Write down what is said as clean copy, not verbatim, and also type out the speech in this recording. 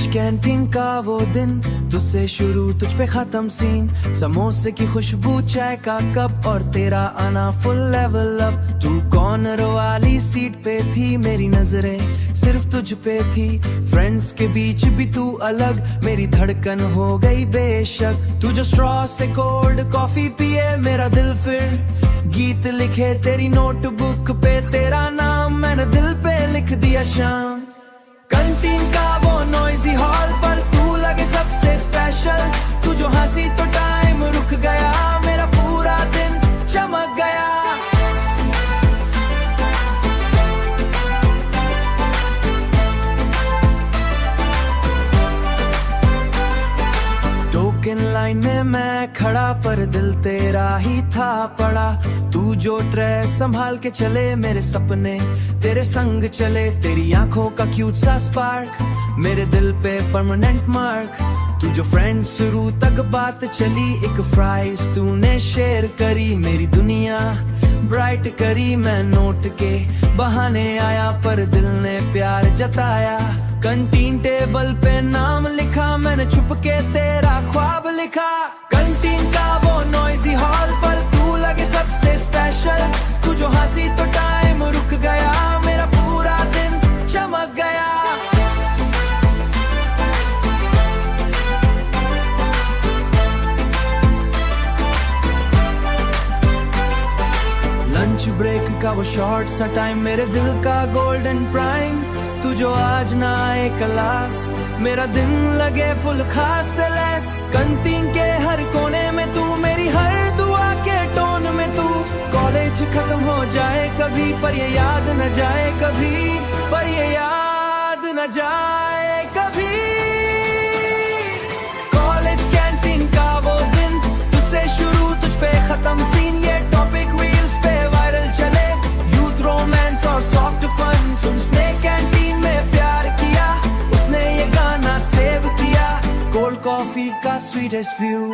Canteen का वो दिन, तुझसे शुरू तुझ पे खत्म सीन। समोसे की खुशबू, चाय का कप और तेरा आना फुल लेवल अप। तू कॉर्नर वाली सीट पे थी, मेरी नजरें सिर्फ तुझ पे थी। फ्रेंड्स के बीच भी तू अलग, मेरी धड़कन हो गई बेशक। तू जो स्ट्रॉ से कोल्ड कॉफी पिए, मेरा दिल फिर गीत लिखे तेरी नोटबुक पे। तेरा नाम मैंने दिल पे लिख दिया शाम। कैंटीन का वो नॉइजी हॉल पर तू लगे सबसे स्पेशल। तू जो हंसी तो टाइम रुक गया, मेरा पूरा दिन चमक गया। टोकन लाइन में मैं खड़ा, पर दिल तेरा ही था पड़ा। तू जो ट्रे संभाल के चले, मेरे सपने तेरे संग चले। तेरी आंखों का क्यूट सा स्पार्क, मेरे दिल पे परमानेंट मार्क। तू जो फ्रेंड शुरू तक बात चली, एक फ्राइज तूने शेयर करी। मेरी दुनिया ब्राइट करी, मैं नोट के बहाने आया, पर दिल ने प्यार जताया। कैंटीन टेबल पे नाम लिखा, मैंने छुप के तेरा ख्वाब लिखा। कैंटीन का वो नॉइजी हॉल पर तू लगे सबसे स्पेशल। तू जो हंसी तो टाइम रुक गया, मेरा पूरा दिन चमक गया। लंच ब्रेक का वो शॉर्ट सा टाइम, मेरे दिल का गोल्डन प्राइम। तू जो आज ना आए क्लास, मेरा दिन लगे फुल खास से लेस। कैंटीन के हर कोने में तू, मेरी हर दुआ के टोन में तू। कॉलेज खत्म हो जाए कभी, पर ये याद न जाए कभी, पर ये याद न जाए कभी। कॉलेज कैंटीन का वो दिन, तुझसे शुरू तुझ पे खत्म सीन। ये टॉपिक रील्स पे वायरल चले, यूथ रोमांस और सॉफ्ट फन। उसने कैंटीन में प्यार किया, उसने ये गाना सेव किया। कोल्ड कॉफी का स्वीटेस्ट व्यू।